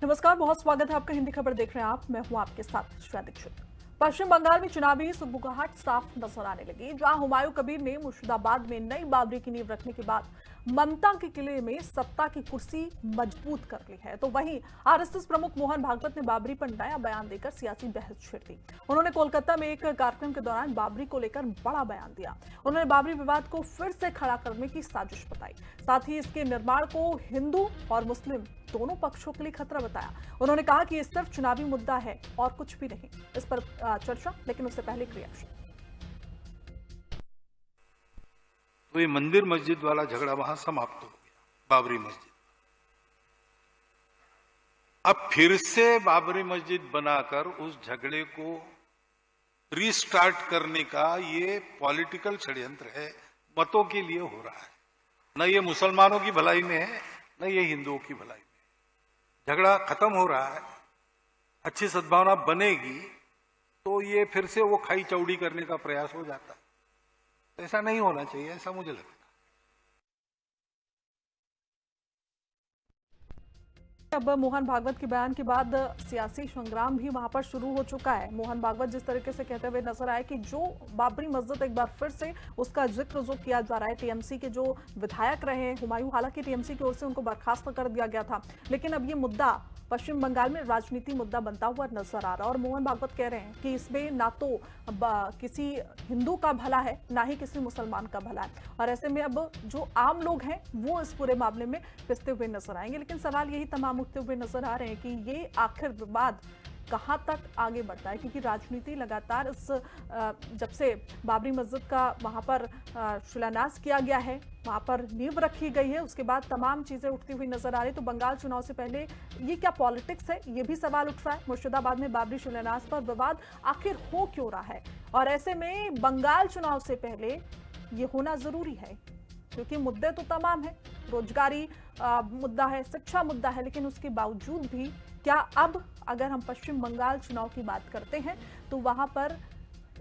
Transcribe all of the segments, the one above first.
नमस्कार, बहुत स्वागत है आपका। हिंदी खबर देख रहे हैं आप। मैं हूं आपके साथ श्वेता दीक्षित। पश्चिम बंगाल में चुनावी सुगबुगाहट साफ नजर आने लगी, जहां हुमायूं कबीर ने मुर्शिदाबाद में नई बाबरी की नींव रखने के बाद ममता के किले में सत्ता की कुर्सी मजबूत कर ली है, तो वहीं आरएसएस प्रमुख मोहन भागवत ने बाबरी पर नया बयान देकर सियासी बहस छेड़ दी। उन्होंने कोलकाता में एक कार्यक्रम के दौरान बाबरी को लेकर बड़ा बयान दिया। उन्होंने बाबरी विवाद को फिर से खड़ा करने की साजिश बताई, साथ ही इसके निर्माण को हिंदू और मुस्लिम दोनों पक्षों के लिए खतरा बताया। उन्होंने कहा कि ये सिर्फ चुनावी मुद्दा है और कुछ भी नहीं। इस पर चर्चा, लेकिन उससे पहले रिएक्शन। तो ये मंदिर मस्जिद वाला झगड़ा वहां समाप्त हो गया, बाबरी मस्जिद। अब फिर से बाबरी मस्जिद बनाकर उस झगड़े को रीस्टार्ट करने का ये पॉलिटिकल षड्यंत्र है, मतों के लिए हो रहा है। न ये मुसलमानों की भलाई में है, न ये हिंदुओं की भलाई में। झगड़ा खत्म हो रहा है, अच्छी सद्भावना बनेगी तो ये फिर से वो खाई चौड़ी करने का प्रयास हो जाता है। ऐसा नहीं होना चाहिए, ऐसा मुझे लगता है। अब मोहन भागवत के बयान के बाद सियासी संग्राम भी वहां पर शुरू हो चुका है। मोहन भागवत जिस तरीके से कहते हुए नजर आए कि जो बाबरी मस्जिद एक बार फिर से उसका जिक्र जो किया जा रहा है, टीएमसी के जो विधायक रहे हैं हुमायूं, हालांकि टीएमसी की ओर से उनको बर्खास्त कर दिया गया था, लेकिन अब ये मुद्दा पश्चिम बंगाल में राजनीति मुद्दा बनता हुआ नजर आ रहा है। और मोहन भागवत कह रहे हैं कि इसमें ना तो किसी हिंदू का भला है, ना ही किसी मुसलमान का भला है, और ऐसे में अब जो आम लोग हैं वो इस पूरे मामले में पिसते हुए नजर आएंगे। लेकिन सवाल यही तमाम उठते हुए नजर आ रहे हैं कि ये आखिर विवाद कहां तक आगे बढ़ता है, क्योंकि राजनीति लगातार इस जब से बाबरी मस्जिद का वहां पर शिलान्यास किया गया है, वहां पर नींव रखी गई है, उसके बाद तमाम चीजें उठती हुई नजर आ रही। तो बंगाल चुनाव से पहले ये क्या पॉलिटिक्स है, ये भी सवाल उठ रहा है। मुर्शिदाबाद में बाबरी शिलान्यास पर विवाद आखिर हो क्यों रहा है, और ऐसे में बंगाल चुनाव से पहले ये होना जरूरी है, क्योंकि मुद्दे तो तमाम है। रोजगारी मुद्दा है, शिक्षा मुद्दा है, लेकिन उसके बावजूद भी क्या अब अगर हम पश्चिम बंगाल चुनाव की बात करते हैं तो वहां पर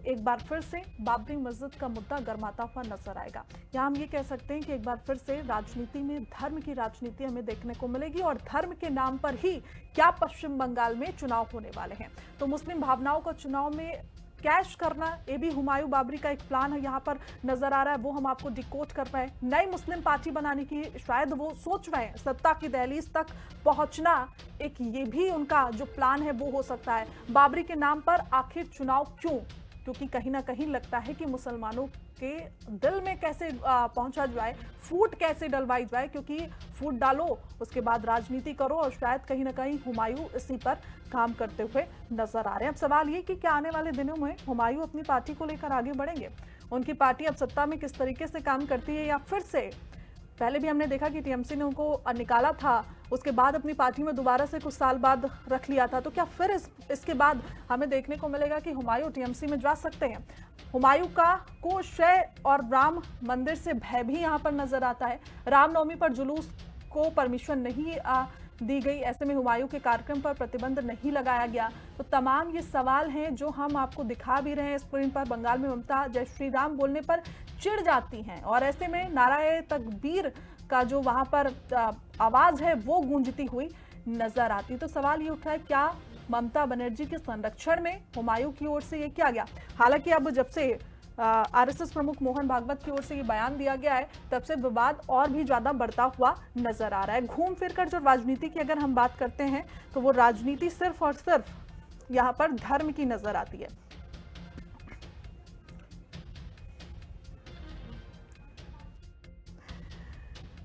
एक बार फिर से बाबरी मस्जिद का मुद्दा गर्माता हुआ नजर आएगा। या हम ये कह सकते हैं कि एक बार फिर से राजनीति में धर्म की राजनीति हमें देखने को मिलेगी, और धर्म के नाम पर ही क्या पश्चिम बंगाल में चुनाव होने वाले हैं। तो मुस्लिम भावनाओं को चुनाव में कैश करना, ये भी हुमायूं बाबरी का एक प्लान है यहाँ पर नजर आ रहा है, वो हम आपको डिकोड कर पाए। नई मुस्लिम पार्टी बनाने की शायद वो सोच रहे हैं, सत्ता की दहलीज तक पहुंचना एक ये भी उनका जो प्लान है वो हो सकता है। बाबरी के नाम पर आखिर चुनाव क्यों? क्योंकि कहीं ना कहीं लगता है कि मुसलमानों के दिल में कैसे पहुंचा जाए, फूट कैसे डलवाई जाए, क्योंकि फूट डालो उसके बाद राजनीति करो, और शायद कहीं ना कहीं हुमायूं इसी पर काम करते हुए नजर आ रहे हैं। अब सवाल ये कि क्या आने वाले दिनों में हुमायूं अपनी पार्टी को लेकर आगे बढ़ेंगे? उनकी पार्टी अब सत्ता में किस तरीके से काम करती है, या फिर से पहले भी हमने देखा कि टीएमसी ने उनको निकाला था, उसके बाद अपनी पार्टी में दोबारा से कुछ साल बाद रख लिया था, तो क्या फिर इसके बाद हमें देखने को मिलेगा कि हुमायूं टीएमसी में जा सकते हैं? हुमायूं को शय और राम मंदिर से भय भी यहाँ पर नजर आता है। रामनवमी पर जुलूस को परमिशन नहीं दी गई, ऐसे में हुमायूं के कार्यक्रम पर प्रतिबंध नहीं लगाया गया। तो तमाम ये सवाल हैं जो हम आपको दिखा भी रहे हैं स्क्रीन पर। बंगाल में ममता जय श्री राम बोलने पर चिढ़ जाती हैं, और ऐसे में नाराए तकबीर का जो वहां पर आवाज है वो गूंजती हुई नजर आती। तो सवाल ये उठा है, क्या ममता बनर्जी के संरक्षण में हुमायूं की ओर से ये किया गया? हालांकि अब जब से आरएसएस प्रमुख मोहन भागवत की ओर से ये बयान दिया गया है, तब से विवाद और भी ज्यादा बढ़ता हुआ नजर आ रहा है। घूम फिरकर जो राजनीति की अगर हम बात करते हैं तो वो राजनीति सिर्फ और सिर्फ यहाँ पर धर्म की नजर आती है।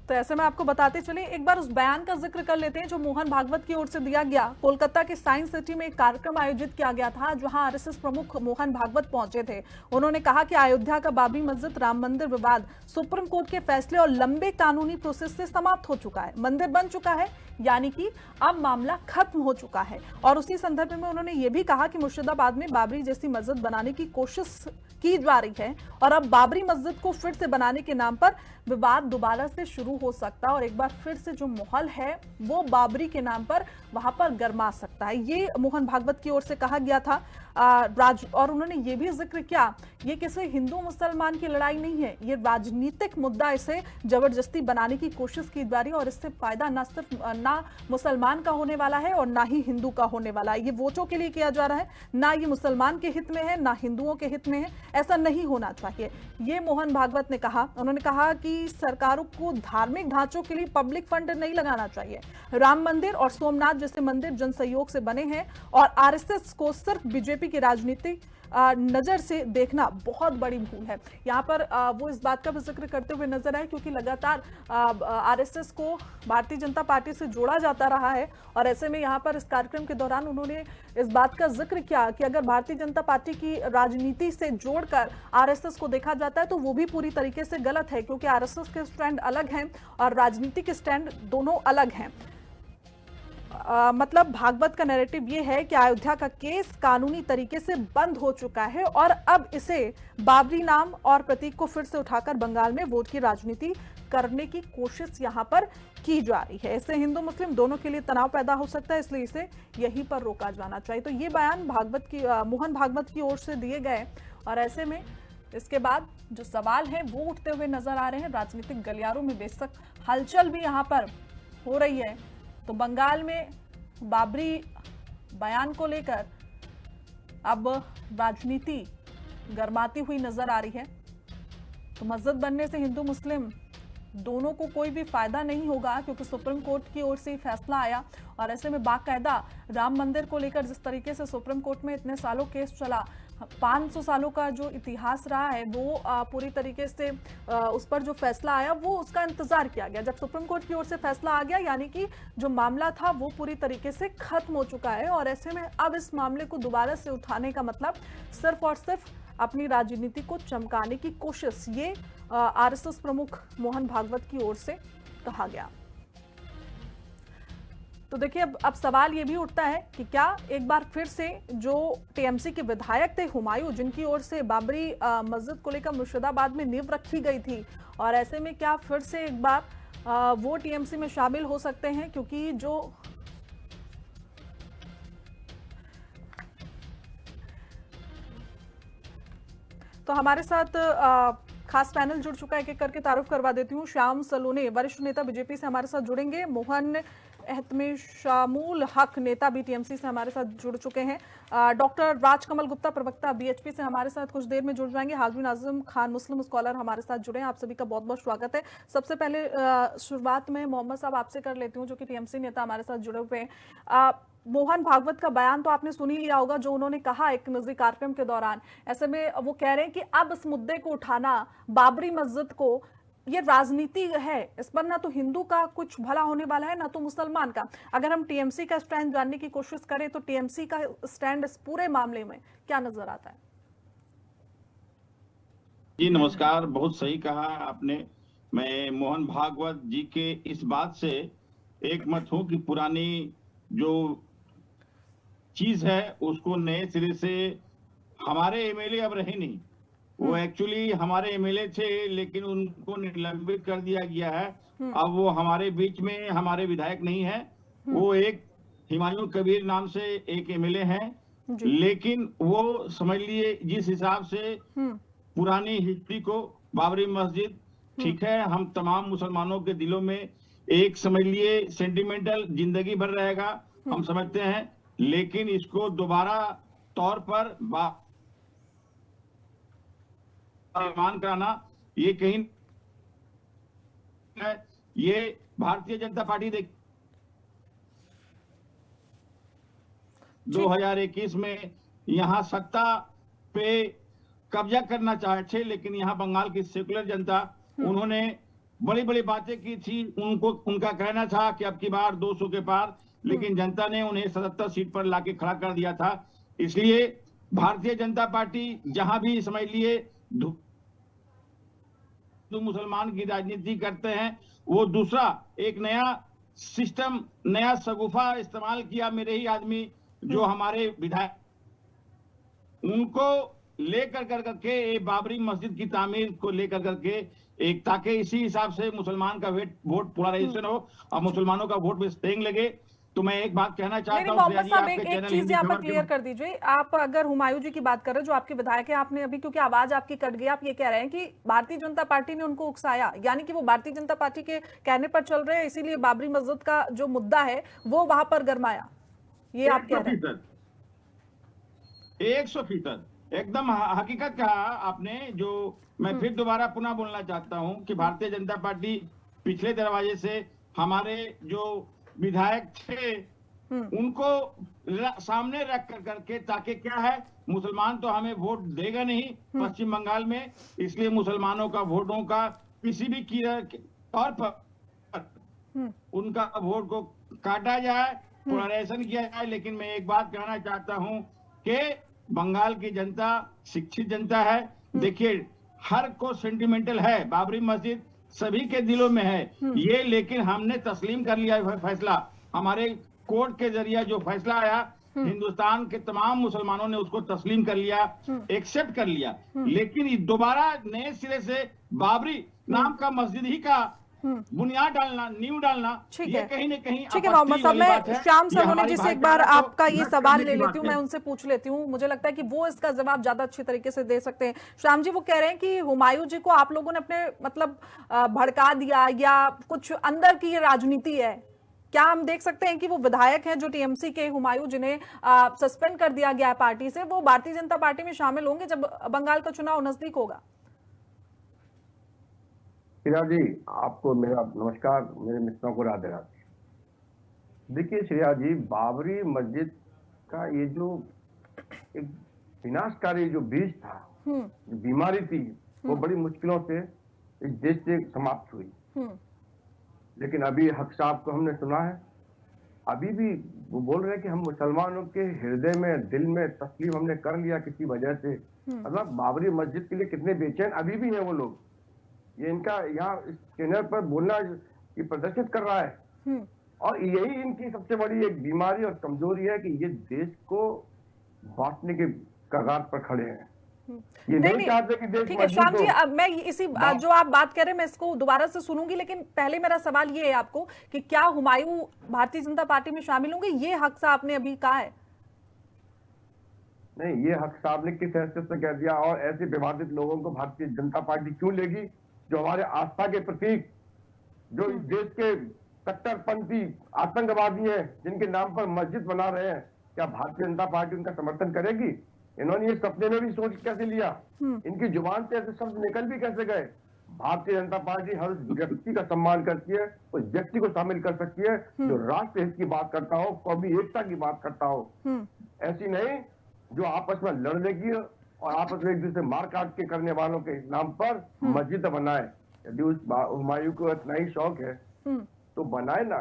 तो ऐसे में आपको बताते चले, एक बार उस बयान का जिक्र कर लेते हैं जो मोहन भागवत की ओर से दिया गया। कोलकाता के साइंस सिटी में एक कार्यक्रम आयोजित किया गया था, जहां आरएसएस प्रमुख मोहन भागवत पहुंचे थे। उन्होंने कहा कि अयोध्या का बाबरी मस्जिद राम मंदिर विवाद सुप्रीम कोर्ट के फैसले और लंबे कानूनी प्रोसेस से समाप्त हो चुका है, मंदिर बन चुका है, यानी कि अब मामला खत्म हो चुका है। और उसी संदर्भ में उन्होंने ये भी कहा कि मुर्शिदाबाद में बाबरी जैसी मस्जिद बनाने की कोशिश की जा रही है, और अब बाबरी मस्जिद को फिर से बनाने के नाम पर विवाद दोबारा से शुरू शुरू हो सकता है और एक बार फिर से जो माहौल है वो बाबरी के नाम पर वहां पर गर्मा सकता है। ये मोहन भागवत की ओर से कहा गया था। और उन्होंने ये भी जिक्र किया, ये किसी हिंदू मुसलमान की लड़ाई नहीं है, ये राजनीतिक मुद्दा, इसे जबरदस्ती बनाने की कोशिश की जा रही है और इससे फायदा ना सिर्फ ना मुसलमान का होने वाला है और ना ही हिंदू का होने वाला है। ये वोटों के लिए किया जा रहा है, ना ये मुसलमान के हित में है ना हिंदुओं के हित में है। ऐसा नहीं होना चाहिए, ये मोहन भागवत ने कहा। उन्होंने कहा कि सरकारों को धार्मिक ढांचों के लिए पब्लिक फंड नहीं लगाना चाहिए। राम मंदिर और सोमनाथ जैसे मंदिर जन सहयोग से बने हैं और आरएसएस को सिर्फ बीजेपी की राजनीति नजर से देखना बहुत बड़ी भूल है। यहाँ पर वो इस बात का भी जिक्र करते हुए नजर आए क्योंकि लगातार आरएसएस को भारतीय जनता पार्टी से जोड़ा जाता रहा है और ऐसे में यहाँ पर इस कार्यक्रम के दौरान उन्होंने इस बात का जिक्र किया कि अगर भारतीय जनता पार्टी की राजनीति से जोड़कर आरएसएस को देखा जाता है तो वो भी पूरी तरीके से गलत है, क्योंकि आरएसएस के स्टैंड अलग हैं और राजनीतिक स्टैंड दोनों अलग हैं। मतलब भागवत का नैरेटिव ये है कि अयोध्या का केस कानूनी तरीके से बंद हो चुका है और अब इसे बाबरी नाम और प्रतीक को फिर से उठाकर बंगाल में वोट की राजनीति करने की कोशिश यहां पर की जा रही है। इससे हिंदू मुस्लिम दोनों के लिए तनाव पैदा हो सकता है, इसलिए इसे यहीं पर रोका जाना चाहिए। तो ये बयान मोहन भागवत की ओर से दिए गए और ऐसे में इसके बाद जो सवाल है वो उठते हुए नजर आ रहे हैं। राजनीतिक गलियारों में बेशक हलचल भी यहां पर हो रही है। तो बंगाल में बाबरी बयान को लेकर अब राजनीति गरमाती हुई नजर आ रही है। तो मस्जिद बनने से हिंदू मुस्लिम दोनों को कोई भी फायदा नहीं होगा, क्योंकि सुप्रीम कोर्ट की ओर से फैसला आया और ऐसे में बाकायदा राम मंदिर को लेकर जिस तरीके से सुप्रीम कोर्ट में इतने सालों केस चला, 500 सालों का जो इतिहास रहा है वो पूरी तरीके से उस पर जो फैसला आया वो उसका इंतजार किया गया। जब सुप्रीम कोर्ट की ओर से फैसला आ गया यानी कि जो मामला था वो पूरी तरीके से खत्म हो चुका है और ऐसे में अब इस मामले को दोबारा से उठाने का मतलब सिर्फ और सिर्फ अपनी राजनीति को चमकाने की कोशिश, ये आरएसएस प्रमुख मोहन भागवत की ओर से कहा गया। तो देखिए अब सवाल ये भी उठता है कि क्या एक बार फिर से जो टीएमसी के विधायक थे हुमायूं, जिनकी ओर से बाबरी मस्जिद को लेकर मुर्शिदाबाद में नींव रखी गई थी, और ऐसे में क्या फिर से एक बार वो टीएमसी में शामिल हो सकते हैं, क्योंकि जो तो हमारे साथ खास पैनल जुड़ चुका है, एक एक करके तारुफ करवा देती हूँ। श्याम सलोने वरिष्ठ नेता बीजेपी से हमारे साथ जुड़ेंगे। मोहन एहतमेशामुल हक नेता भी टीएमसी से हमारे साथ जुड़ चुके हैं। डॉक्टर राजकमल गुप्ता प्रवक्ता बीएचपी से हमारे साथ कुछ देर में जुड़ जाएंगे। हाजमीन आजम खान मुस्लिम स्कॉलर हमारे साथ जुड़े हैं। आप सभी का बहुत बहुत स्वागत है। सबसे पहले शुरुआत में मोहम्मद साहब आपसे कर लेती हूँ, जो कि टीएमसी नेता हमारे साथ जुड़े हुए हैं। मोहन भागवत का बयान तो आपने सुन ही लिया होगा, जो उन्होंने कहा एक निजी कार्यक्रम के दौरान। ऐसे में वो कह रहे हैं कि अब इस मुद्दे को उठाना, बाबरी मस्जिद को, ये राजनीति है, इस पर ना तो हिंदू का कुछ भला होने वाला है ना तो मुसलमान का। अगर हम टीएमसी का स्टैंड जानने की कोशिश करें तो टीएमसी का स्टैंड इस पूरे मामले में क्या नजर आता है? जी नमस्कार, बहुत सही कहा आपने। मैं मोहन भागवत जी के इस बात से एक मत हूं कि पुरानी जो चीज है उसको नए सिरे से, हमारे एमएलए अब रहे नहीं, वो एक्चुअली हमारे एमएलए थे लेकिन उनको निलंबित कर दिया गया है। अब वो हमारे बीच में हमारे विधायक नहीं है। वो एक हुमायूं कबीर नाम से एक एमएलए हैं, लेकिन वो समझ लिए जिस हिसाब से पुरानी हिस्ट्री को, बाबरी मस्जिद, ठीक है, हम तमाम मुसलमानों के दिलों में एक समझ लिए सेंटिमेंटल जिंदगी भर रहेगा, हम समझते हैं, लेकिन इसको दोबारा तौर पर मान कराना ये कहीं है, ये भारतीय जनता पार्टी 2021 में यहाँ सत्ता पे कब्जा करना चाहते थे, लेकिन यहाँ बंगाल की सेकुलर जनता, उन्होंने बड़ी बड़ी बातें की थी। उनका कहना था कि अब की बार 200 के पार, लेकिन जनता ने उन्हें 77 सीट पर लाके खड़ा कर दिया था। इसलिए भारतीय जनता पार्टी जहां भी समझ लिए हिंदू मुसलमान की राजनीति करते हैं, वो दूसरा एक नया सिस्टम, नया सगुफा इस्तेमाल किया। मेरे ही आदमी जो हमारे विधायक, उनको लेकर करके बाबरी मस्जिद की तामीर को लेकर करके एक ताकि इसी हिसाब से मुसलमान का वोट पोलराइजेशन हो और मुसलमानों का वोट में स्टेइंग लगे। तो मैं एक बात कहना नहीं चाहता नहीं हूँ मोहम्मद जी, साहब, आपके एक चैनल चीज हिंदी यहाँ पर खबर क्लियर कर दीजिए। आप अगर हुमायूं जी की बात कर रहे हो, जो आपके विधायक है, आपने अभी, क्योंकि आवाज आपकी कट गई, आप ये कह रहे हैं कि भारतीय जनता पार्टी ने उनको उकसाया, यानी कि वो भारतीय जनता पार्टी के कहने पर चल रहे हैं, इसीलिए बाबरी मस्जिद का जो मुद्दा है वो वहां पर गरमाया, ये आप कह रहे हैं? 100% एकदम हकीकत कहा आपने। जो मैं फिर दोबारा पुनः बोलना चाहता हूं कि भारतीय जनता पार्टी पिछले दरवाजे से हमारे जो विधायक थे उनको सामने रख कर करके, ताकि क्या है, मुसलमान तो हमें वोट देगा नहीं पश्चिम बंगाल में, इसलिए मुसलमानों का वोटों का किसी भी तौर पर उनका वोट को काटा जाए, पोलराइजेशन किया जाए। लेकिन मैं एक बात कहना चाहता हूं कि बंगाल की जनता शिक्षित जनता है। देखिए, हर को सेंटिमेंटल है, बाबरी मस्जिद सभी के दिलों में है ये, लेकिन हमने तस्लीम कर लिया फैसला। हमारे कोर्ट के जरिए जो फैसला आया, हिंदुस्तान के तमाम मुसलमानों ने उसको तस्लीम कर लिया, एक्सेप्ट कर लिया। लेकिन दोबारा नए सिरे से बाबरी नाम का मस्जिद ही का बुनियाद डालना, नींव डालना, ठीक ये है, कहीं ना कहीं ठीक है मोहम्मद साहब। मैं श्याम सलोनी जी से एक बार आपका ये सवाल ले लेती हूँ, मैं उनसे पूछ लेती हूँ, मुझे लगता है कि वो इसका जवाब ज्यादा अच्छे तरीके से दे सकते हैं। श्याम जी, वो कह रहे हैं कि हुमायूं जी को आप लोगों ने अपने मतलब भड़का दिया, या कुछ अंदर की ये राजनीति है। क्या हम देख सकते हैं कि वो विधायक हैं जो टीएमसी के, हुमायूं, जिन्हें सस्पेंड कर दिया गया है पार्टी से, वो भारतीय जनता पार्टी में शामिल होंगे जब बंगाल का चुनाव नजदीक होगा? श्रेया जी, आपको मेरा नमस्कार, मेरे मित्रों को राधे राधे। देखिए श्रेया जी, बाबरी मस्जिद का ये जो एक विनाशकारी जो बीज था, जो बीमारी थी, वो बड़ी मुश्किलों से इस देश से समाप्त हुई। लेकिन अभी हक साहब को हमने सुना है, अभी भी वो बोल रहे हैं कि हम मुसलमानों के हृदय में, दिल में तस्लीम हमने कर लिया किसी वजह से। मतलब बाबरी मस्जिद के लिए कितने बेचैन अभी भी हैं वो लोग। ये इनका यहाँ इस चैनल पर बोलना ये प्रदर्शित कर रहा है, और यही इनकी सबसे बड़ी एक बीमारी और कमजोरी है कि ये देश को बांटने के कगार पर खड़े हैं। ये नहीं चाहते कि देश। ठीक है श्याम जी, अब मैं इसी जो आप बात कर रहे हैं मैं इसको दोबारा से सुनूंगी, लेकिन पहले मेरा सवाल ये है आपको कि क्या हुमायूं भारतीय जनता पार्टी में शामिल होंगे? ये हक साहब ने अभी कहा है। नहीं, ये हक साहब ने किस हैसियत से कह दिया? और ऐसे विवादित लोगों को भारतीय जनता पार्टी क्यों लेगी, जो हमारे आस्था के प्रतीक, जो इस देश के कट्टरपंथी आतंकवादी हैं, जिनके नाम पर मस्जिद बना रहे हैं? क्या भारतीय जनता पार्टी उनका समर्थन करेगी? इन्होंने ये सपने में भी सोच कैसे लिया? इनकी जुबान से ऐसे शब्द निकल भी कैसे गए? भारतीय जनता पार्टी हर व्यक्ति का सम्मान करती है, उस व्यक्ति को शामिल कर सकती है जो राष्ट्र हित की बात करता हो, कौमी एकता की बात करता हो। ऐसी नहीं जो आपस में लड़ने की और आपस में एक दूसरे मार काट के करने वालों के नाम पर मस्जिद बनाए। यदि उस हुमायूं को इतना ही शौक है तो बनाए ना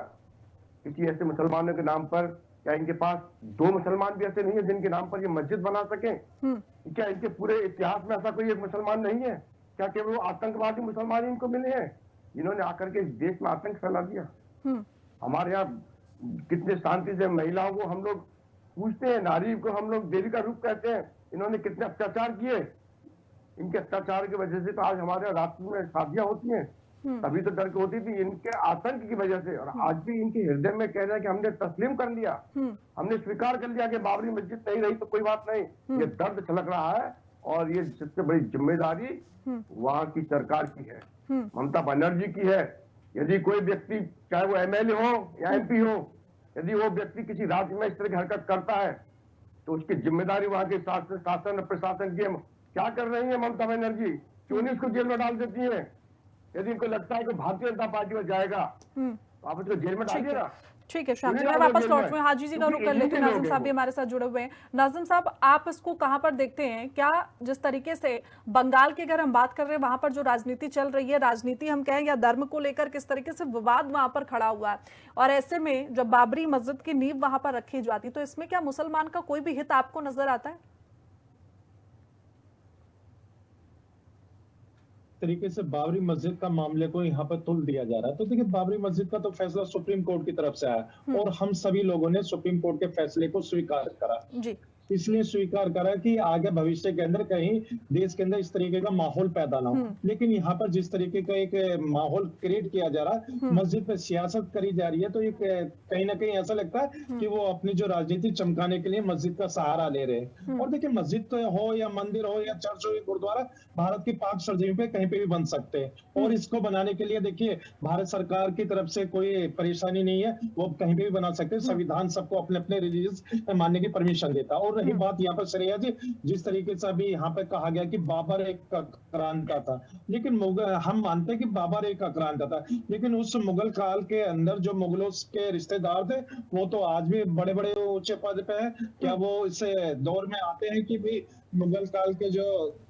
किसी ऐसे मुसलमानों के नाम पर। क्या इनके पास दो मुसलमान भी ऐसे नहीं है जिनके नाम पर ये मस्जिद बना सके? क्या इनके पूरे इतिहास में ऐसा कोई एक मुसलमान नहीं है? क्या केवल वो आतंकवादी मुसलमान इनको मिले हैं जिन्होंने आकर के इस देश में आतंक फैला दिया? हमारे यहाँ कितने शांति से महिलाओं को हम लोग पूछते हैं, नारी को हम लोग देवी का रूप कहते हैं। इन्होंने कितने अत्याचार किए। इनके अत्याचार की वजह से तो आज हमारे राष्ट्र में शादियां होती हैं, तभी तो डर होती थी इनके आतंक की वजह से। और आज भी इनके हृदय में कह रहे हैं कि हमने तस्लीम कर लिया, हमने स्वीकार कर लिया कि बाबरी मस्जिद नहीं रही तो कोई बात नहीं। ये दर्द छलक रहा है, और ये सबसे बड़ी जिम्मेदारी वहां की सरकार की है, ममता बनर्जी की है। यदि कोई व्यक्ति, चाहे वो एमएलए हो या एमपी हो, यदि वो व्यक्ति किसी राज्य में इस तरह की हरकत करता है तो उसकी जिम्मेदारी वहां के शासन और प्रशासन की। क्या कर रही है ममता बनर्जी? क्यों नहीं उसको जेल में डाल देती है? यदि इनको लगता है कि भारतीय जनता पार्टी में जाएगा तो आप उसको जेल में डालिए ना। ठीक है श्याम जी, मैं वापस लौट रही हूँ, हाजी जी का रुख कर लेती हूँ। नाजिम साहब भी हमारे साथ जुड़े हुए हैं। नाजिम साहब, आप इसको कहां पर देखते हैं? क्या जिस तरीके से बंगाल की अगर हम बात कर रहे हैं, वहां पर जो राजनीति चल रही है, राजनीति हम कहें या धर्म को लेकर किस तरीके से विवाद वहां पर खड़ा हुआ है, और ऐसे में जब बाबरी मस्जिद की नींव वहां पर रखी जाती, तो इसमें क्या मुसलमान का कोई भी हित आपको नजर आता है? तरीके से बाबरी मस्जिद का मामले को यहाँ पर तुल दिया जा रहा है। तो देखिए, बाबरी मस्जिद का तो फैसला सुप्रीम कोर्ट की तरफ से आया और हम सभी लोगों ने सुप्रीम कोर्ट के फैसले को स्वीकार करा। जी। इसलिए स्वीकार करा कि आगे भविष्य के अंदर कहीं देश के अंदर इस तरीके का माहौल पैदा ना हो। लेकिन यहाँ पर जिस तरीके का एक माहौल क्रिएट किया जा रहा है, मस्जिद पे सियासत करी जा रही है, तो ये कहीं ना कहीं ऐसा लगता है कि वो अपनी जो राजनीति चमकाने के लिए मस्जिद का सहारा ले रहे हैं। और देखिए, मस्जिद तो हो या मंदिर हो या चर्च हो या गुरुद्वारा, भारत की पाक सरजमी पे कहीं पे भी बन सकते हैं। और इसको बनाने के लिए देखिए, भारत सरकार की तरफ से कोई परेशानी नहीं है, वो कहीं पे भी बना सकते हैं। संविधान सबको अपने अपने रिलीजियस मानने की परमिशन देता है। और रही बात यहाँ पर श्रेया जी, जिस तरीके से अभी यहाँ पे कहा गया कि बाबर एक आक्रांता था, लेकिन हम मानते हैं कि बाबर एक आक्रांता था, लेकिन उस मुगल काल के अंदर जो मुगलों के रिश्तेदार थे, वो तो आज भी बड़े बड़े ऊंचे पद पे है। क्या वो इस दौर में आते हैं कि भी मुगल काल के जो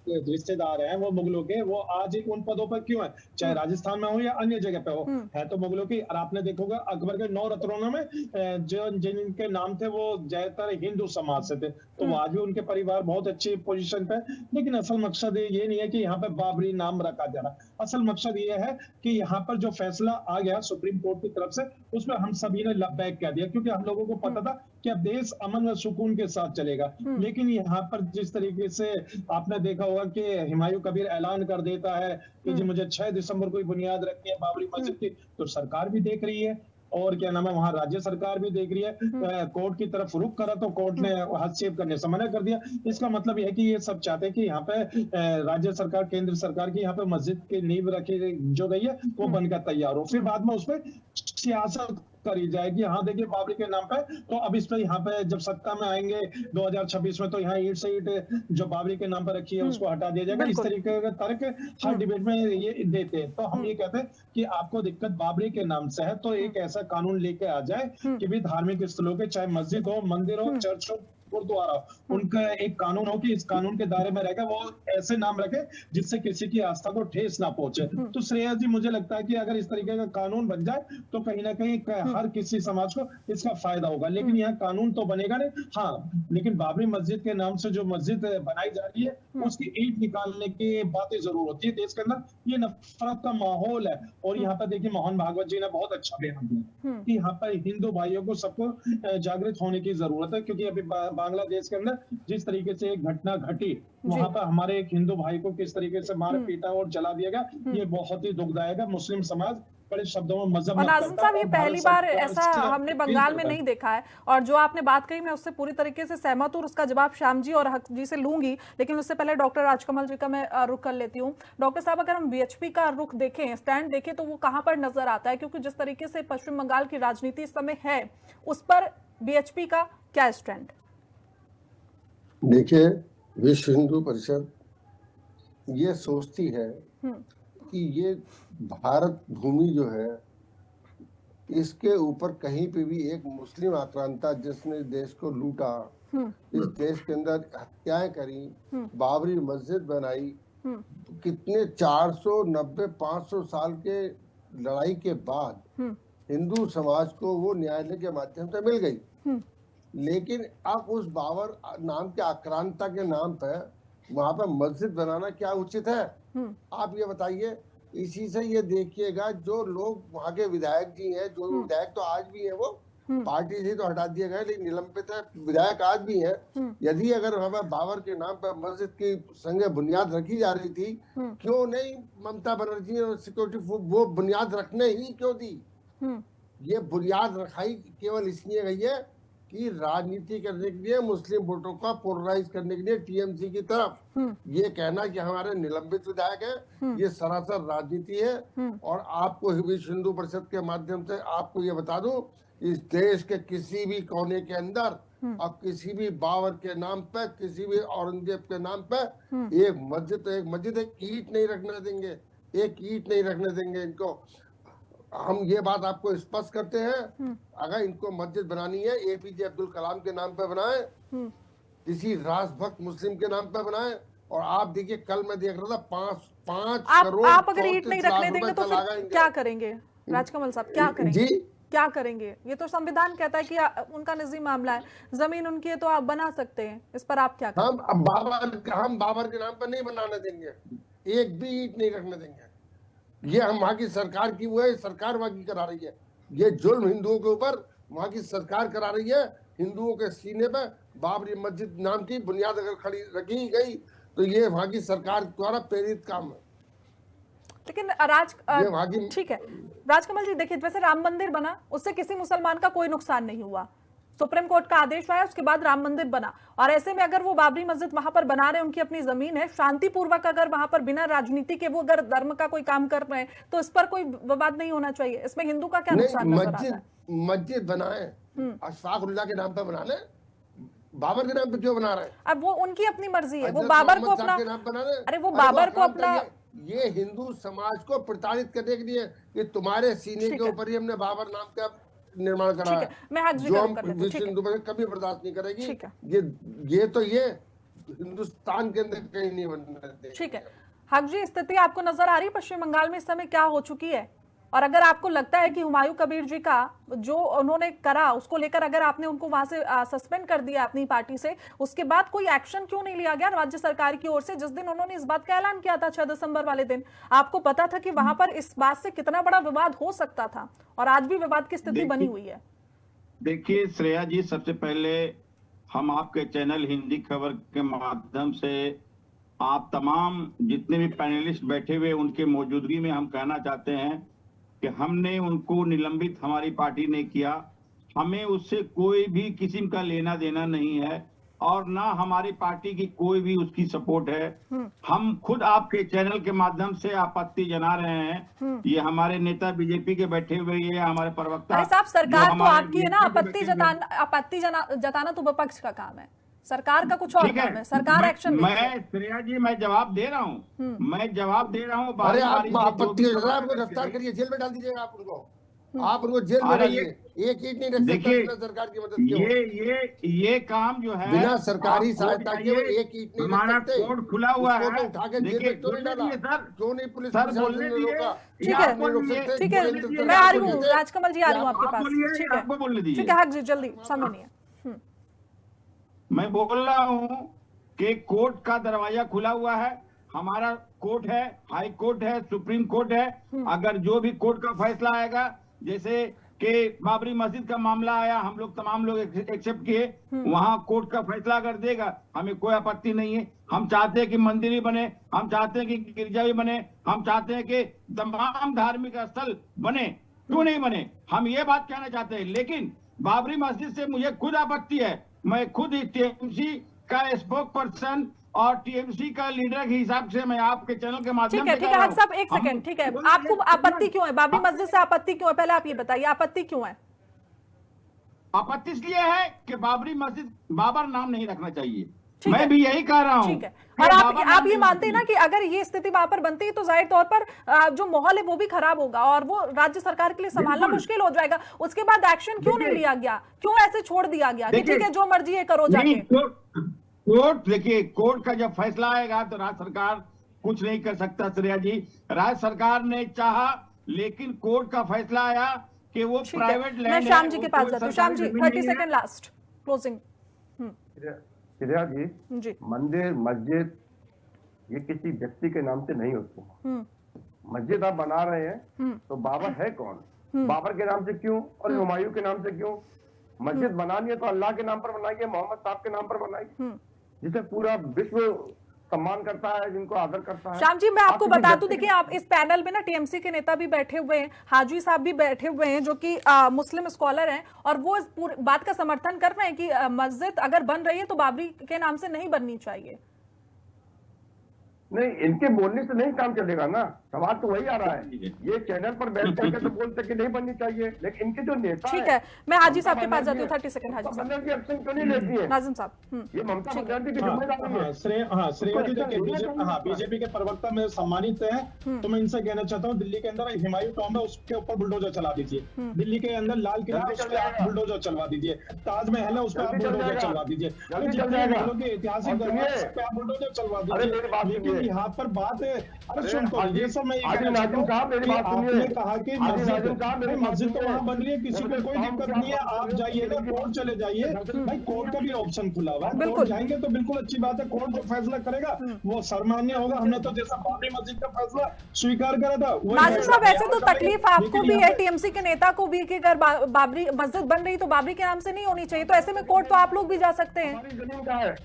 रिश्तेदार हैं वो मुगलों के, वो आज एक उन पदों पर क्यों है, चाहे राजस्थान में हो या अन्य जगह पे हो, है तो मुगलों की। और आपने देखोगा अकबर के 9 रत्नों में जो जिनके नाम थे वो ज्यादातर हिंदू समाज से थे, तो वो आज भी उनके परिवार बहुत अच्छी पोजीशन पे। लेकिन असल मकसद ये नहीं है कि यहाँ पे बाबरी नाम रखा जा रहा। असल मकसद ये है कि यहाँ पर जो फैसला आ गया सुप्रीम कोर्ट की तरफ से, उसमें हम सभी ने लबैक कह दिया, क्योंकि हम लोगों को पता था कि अब देश अमन व सुकून के साथ चलेगा। लेकिन यहाँ पर जिस तरीके से आपने देखा होगा कि हुमायूं कबीर ऐलान कर देता है कि जी मुझे 6 दिसंबर को ही बुनियाद रखनी है बाबरी मस्जिद की, तो सरकार भी देख रही है और क्या नाम है, वहां राज्य सरकार भी देख रही है। कोर्ट की तरफ रुख करा तो कोर्ट ने हस्तक्षेप करने से मना कर दिया। इसका मतलब यह है कि ये सब चाहते हैं कि यहाँ पे राज्य सरकार, केंद्र सरकार की यहाँ पे मस्जिद की नींव रखी जो गई है वो बनकर तैयार हो, फिर बाद में उसमें सियासत करी जाएगी। हाँ देखिए, बाबरी के नाम पे तो अब इस पे यहाँ पे जब सत्ता में आएंगे 2026 में, तो यहाँ ईंट से ईंट जो बाबरी के नाम पर रखी है उसको हटा दिया जाएगा। इस तरीके का तर्क हर डिबेट में ये देते हैं। तो हम ये कहते हैं कि आपको दिक्कत बाबरी के नाम से है, तो एक ऐसा कानून लेके आ जाए कि भी धार्मिक स्थलों के, चाहे मस्जिद हो, मंदिर हो, चर्च हो, गुरुद्वारा, उनका एक कानून हो कि इस कानून के दायरे में रहकर वो ऐसे नाम रखे जिससे किसी की आस्था को ठेस ना पहुंचे। तो श्रेया जी, मुझे लगता है कि अगर इस तरीके का कानून बन जाए तो कहीं ना कहीं हर किसी समाज को इसका फायदा होगा। लेकिन यहाँ कानून तो बनेगा नहीं। हाँ, लेकिन बाबरी मस्जिद के नाम से जो मस्जिद बनाई जा रही है उसकी ईंट निकालने की बातें जरूर होती है। देश के अंदर ये नफरत का माहौल है। और यहाँ पर देखिए, मोहन भागवत जी ने बहुत अच्छा बयान दिया कि यहाँ पर हिंदू भाइयों को सबको जागृत होने की जरूरत है, क्योंकि अभी बांग्लादेश के अंदर जिस तरीके से एक घटना घटी, वहां पर हमारे एक हिंदू भाई को किस तरीके से मार पीटा और जला दिया गया, ये बहुत ही दुखदायक है। मुस्लिम समाज बड़े शब्दों में मजहब और नाज़िम साहब, ये पहली बार ऐसा हमने बंगाल में नहीं देखा है। और जो आपने बात कही मैं उससे पूरी तरीके से सहमत हूँ, उसका जवाब श्याम जी और हक जी से लूंगी, लेकिन उससे पहले डॉक्टर राजकमल जी का मैं रुख कर लेती हूँ। डॉक्टर साहब, अगर हम बीएचपी का रुख देखें, स्टैंड देखें, तो वो कहाँ पर नजर आता है? क्योंकि जिस तरीके से पश्चिम बंगाल की राजनीति इस समय है, उस पर बीएचपी का क्या स्टैंड? देखिए, विश्व हिंदू परिषद ये सोचती है कि ये भारत भूमि जो है, इसके ऊपर कहीं पे भी एक मुस्लिम आक्रांता जिसने देश को लूटा, इस देश के अंदर हत्याएं करी, बाबरी मस्जिद बनाई, कितने 490-500 साल के लड़ाई के बाद हिंदू समाज को वो न्यायालय के माध्यम से मिल गई। लेकिन अब उस बाबर नाम के आक्रांता के नाम पर वहां पर मस्जिद बनाना क्या उचित है? आप ये बताइए। इसी से ये देखिएगा, जो लोग वहां के विधायक जी हैं, जो विधायक तो आज भी हैं, वो पार्टी से तो हटा दिए गए लेकिन निलंबित है, विधायक आज भी हैं। यदि अगर वहां पर बाबर के नाम पर मस्जिद की संग बुनियाद रखी जा रही थी, क्यों नहीं ममता बनर्जी ने सिक्योरिटी वो बुनियाद रखने ही क्यों दी? ये बुनियाद रखाई केवल इसलिए गई है कि राजनीति करने के लिए, मुस्लिम वोटों का पोलराइज करने के लिए टीएमसी की तरफ। ये कहना कि हमारे निलंबित विधायक हैं, ये सरासर राजनीति है। और आपको विश्व हिंदू परिषद के माध्यम से आपको ये बता दूं, इस देश के किसी भी कोने के अंदर अब किसी भी बाबर के नाम पे, किसी भी औरंगजेब के नाम पे एक मस्जिद तो एक मस्जिद, एक ईंट नहीं रखने देंगे, एक ईंट नहीं रखने देंगे इनको। हम ये बात आपको स्पष्ट करते हैं, अगर इनको मस्जिद बनानी है एपीजे अब्दुल कलाम के नाम पे बनाए, किसी राष्ट्रभक्त मुस्लिम के नाम पे बनाए। और आप देखिए, कल मैं देख रहा था 5 करोड़ आप अगर ईंट नहीं रखने देंगे तो फिर क्या करेंगे? राजकमल साहब, क्या करेंगे? क्या करेंगे? ये तो संविधान कहता है कि उनका निजी मामला है, जमीन उनकी है तो आप बना सकते हैं, इस पर आप क्या करेंगे? हम बाबर के नाम पर नहीं बनाने देंगे, एक भी ईंट नहीं रखने देंगे। ये हम वहां की सरकार की वो है, सरकार वहां की करा रही है। ये जुल्म हिंदुओं के ऊपर वहां की सरकार करा रही है। हिंदुओं के सीने पे बाबरी मस्जिद नाम की बुनियाद अगर खड़ी रखी गई तो ये वहां की सरकार द्वारा प्रेरित काम है। लेकिन ये वहां की ठीक है राजकमल जी, देखिए वैसे राम मंदिर बना, उससे किसी मुसलमान का कोई नुकसान नहीं हुआ, सुप्रीम कोर्ट का आदेश आया, उसके बाद राम मंदिर बना, और ऐसे में अगर वो बाबरी मस्जिद वहां पर बना रहे हैं, उनकी अपनी जमीन है, शांतिपूर्वक अगर वहां पर बिना राजनीति के वो अगर धर्म का कोई काम कर रहे हैं तो इस पर कोई विवाद नहीं होना चाहिए। इसमें हिंदू का क्या नुकसान नजर आता है? मस्जिद बनाए अशफाकुल्लाह के नाम पर बना ले, बाबर के नाम पे क्यों बना रहे हैं? अब वो उनकी अपनी मर्जी है, वो बाबर को अपना, अरे वो बाबर को अपना, ये हिंदू समाज को प्रताड़ित करने के लिए कि तुम्हारे सीने के ऊपर ही हमने बाबर नाम का निर्माण करा है, मैं हक जो हम विश्व हिंदू परिषद कभी बर्दाश्त नहीं करेगी। ये हिंदुस्तान के अंदर कहीं नहीं बनना देंगे। ठीक है हक जी, स्थिति आपको नजर आ रही है पश्चिम बंगाल में इस समय क्या हो चुकी है? और अगर आपको लगता है कि हुमायूं कबीर जी का जो उन्होंने करा उसको लेकर अगर आपने उनको वहां से सस्पेंड कर दिया अपनी पार्टी से, उसके बाद कोई एक्शन क्यों नहीं लिया गया राज्य सरकार की ओर से? जिस दिन उन्होंने इस बात का ऐलान किया था 6 दिसंबर वाले दिन, आपको पता था कि वहां पर इस बात से कितना बड़ा विवाद हो सकता था, और आज भी विवाद की स्थिति बनी हुई है। देखिए श्रेया जी, सबसे पहले हम आपके चैनल हिंदी खबर के माध्यम से आप तमाम जितने भी पैनलिस्ट बैठे हुए उनके मौजूदगी में हम कहना चाहते हैं कि हमने उनको निलंबित हमारी पार्टी ने किया, हमें उससे कोई भी किस्म का लेना देना नहीं है और ना हमारी पार्टी की कोई भी उसकी सपोर्ट है। हम खुद आपके चैनल के माध्यम से आपत्ति जना रहे हैं। ये हमारे नेता बीजेपी के बैठे हुए हैं, हमारे प्रवक्ता। अरे साहब, सरकार तो आपकी है ना, आपत्ति जताना तो विपक्ष का काम है, सरकार का कुछ और काम है, सरकार एक्शन। मैं श्रेया जी मैं जवाब दे रहा हूँ, मैं जवाब दे रहा हूँ। अरे आप आपत्ति गिरफ्तार करिए, जेल में डाल दीजिएगा आप उनको जेल में डालिए, एक ईंट नहीं रख सकते सरकार की मदद से। ये काम जो है बिना सरकारी सहायता के एक ईंट नहीं हमारा कोर्ट खुला हुआ है, उठा के जेल में क्यों नहीं डाला? क्यों नहीं पुलिस बोलने रोका? ठीक है ठीक है, मैं आ रही हूँ राजकमल जी, आ रही हूँ आपके पास। ठीक है ठीक है हक जी, जल्दी समझिए। मैं बोल रहा हूं कि कोर्ट का दरवाजा खुला हुआ है, हमारा कोर्ट है, हाई कोर्ट है, सुप्रीम कोर्ट है। अगर जो भी कोर्ट का फैसला आएगा, जैसे कि बाबरी मस्जिद का मामला आया, हम लोग तमाम लोग एक्सेप्ट किए, वहां कोर्ट का फैसला अगर देगा हमें कोई आपत्ति नहीं है। हम चाहते हैं कि मंदिर भी बने, हम चाहते हैं कि गिरजा भी बने, हम चाहते हैं कि तमाम धार्मिक स्थल बने, क्यों नहीं बने, हम ये बात कहना चाहते हैं। लेकिन बाबरी मस्जिद से मुझे खुद आपत्ति है। मैं खुद टीएमसी का स्पोक पर्सन और टीएमसी का लीडर के हिसाब से मैं आपके चैनल के माध्यम से ठीक है हक साहब, एक सेकंड, ठीक है, आपको आपत्ति क्यों है बाबरी मस्जिद से? आपत्ति क्यों है, पहले आप ये बताइए, आपत्ति क्यों है? आपत्ति इसलिए है कि बाबरी मस्जिद बाबर नाम नहीं रखना चाहिए, मैं भी यही कह रहा हूँ। ठीक है, और आप ये मानते हैं ना कि अगर ये स्थिति वहां पर बनती है तो जाहिर तौर पर जो माहौल है वो भी खराब होगा और वो राज्य सरकार के लिए संभालना मुश्किल हो जाएगा। उसके बाद एक्शन क्यों नहीं लिया गया, क्यों ऐसे छोड़ दिया गया कि ठीक है जो मर्जी है करो जाके? कोर्ट, देखिए कोर्ट का जब फैसला आएगा तो राज्य सरकार कुछ नहीं कर सकता श्रेया जी। राज्य सरकार ने चाहा, लेकिन कोर्ट का फैसला आया कि वो प्राइवेट लैंड है। मैं श्याम जी के पास जाती हूँ। Shyam ji 30 second last closing. Shreya जी, मंदिर मस्जिद ये किसी व्यक्ति के नाम से नहीं होती। मस्जिद आप बना रहे हैं तो बाबर है कौन? बाबर के नाम से क्यों और हुमायूं के नाम से क्यों? मस्जिद बनानी है तो अल्लाह के नाम पर बनाइए, मोहम्मद साहब के नाम पर बनाइए, जिसे पूरा विश्व सम्मान करता है, जिनको आदर करता है। श्याम जी मैं आपको बता दूं, देखिए आप इस पैनल में ना टीएमसी के नेता भी बैठे हुए हैं, हाजी साहब भी बैठे हुए हैं जो कि मुस्लिम स्कॉलर हैं, और वो इस पूरी बात का समर्थन कर रहे हैं कि मस्जिद अगर बन रही है तो बाबरी के नाम से नहीं बननी चाहिए। नहीं, इनके बोलने से नहीं काम चलेगा ना, सवाल तो वही आ रहा है। ये चैनल पर बैठ करके तो बोलते कि नहीं बननी चाहिए, लेकिन इनके जो नेता ठीक है, मैं हाजी साहब के पास जाती हूँ। 30 सेकंड हाजी साहब। एक्शन क्यों नहीं लेती है नाजिम साहब? ये ममता बनर्जी की जिम्मेदारी है। श्रेया जी देखिए, बीजेपी के प्रवक्ता में सम्मानित है, तो मैं इनसे कहना चाहता हूँ दिल्ली के अंदर हुमायूं टॉम्ब है उसके ऊपर बुलडोजर चला दीजिए, दिल्ली के अंदर लाल किला उस पर आप बुलडोजर चलवा दीजिए, ताजमहल है उस पर आप बुलडोजर चलवा दीजिए, ऐतिहासिक बुलडोजर चलवा दीजिए। लेकिन यहाँ पर बात है, अरे सुन तो ये सब मैं ये आदिल कहना चाहता नाजिम हूं साहब, मेरी कि बात सुनिए। आपने कहा कि आदिल मस्जिद नाजिम साहब, मेरी भाई बात मस्जिद तो सुनिए। वहां बन रही है, किसी को कोई दिक्कत नहीं है, आप जाइएगा कोर्ट चले जाइए, भाई कोर्ट का भी ऑप्शन खुला हुआ है, कोर्ट जाएंगे तो बिल्कुल अच्छी बात है, कोर्ट जो फैसला करेगा वो सर्वमान्य होगा। हमने तो जैसा बाबरी मस्जिद का फैसला स्वीकार करा था नाजिम साहब, ऐसे तो तकलीफ आपको भी है, टीएमसी के नेता को भी, कि अगर बाबरी मस्जिद बन रही तो बाबरी के नाम से नहीं होनी चाहिए, तो ऐसे में कोर्ट तो आप लोग भी जा सकते हैं। हमारी जमीन का है।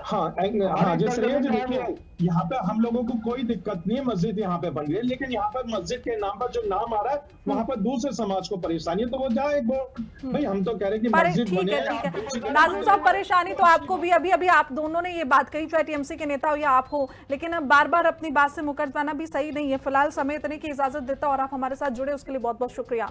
हाँ जैसे देखिए, यहाँ पे हम लोगों को कोई दिक्कत नहीं है, मस्जिद यहाँ पे बन रही है, लेकिन यहाँ पर मस्जिद के नाम पर जो नाम आ रहा है वहाँ पर दूसरे समाज को परेशानी है, तो वो जाए भाई। हम तो कह रहे हैं कि मस्जिद ठीक है। नाजिम साहब, परेशानी तो आपको भी, अभी अभी आप दोनों ने ये बात कही, चाहे टीएमसी के नेता हो या आप हो, लेकिन अब बार बार अपनी बात से मुकर जाना भी सही नहीं है। फिलहाल समय इतने की इजाजत देता और आप हमारे साथ जुड़े उसके लिए बहुत बहुत शुक्रिया।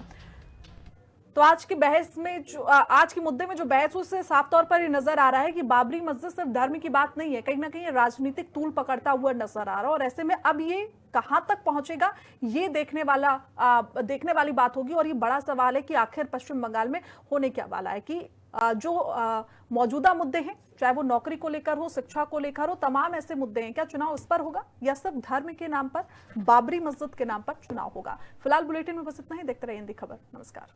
तो आज की बहस में आज के मुद्दे में जो बहस उससे साफ तौर पर ये नजर आ रहा है कि बाबरी मस्जिद सिर्फ धर्म की बात नहीं है, कहीं ना कहीं राजनीतिक तूल पकड़ता हुआ नजर आ रहा है, और ऐसे में अब ये कहां तक पहुंचेगा ये देखने वाली बात होगी। और ये बड़ा सवाल है कि आखिर पश्चिम बंगाल में होने क्या वाला है, कि जो मौजूदा मुद्दे हैं, चाहे वो नौकरी को लेकर हो, शिक्षा को लेकर हो, तमाम ऐसे मुद्दे हैं, क्या चुनाव उस पर होगा या सिर्फ धर्म के नाम पर, बाबरी मस्जिद के नाम पर चुनाव होगा। फिलहाल बुलेटिन में बस इतना ही। देखते रहिए हिंदी खबर। नमस्कार।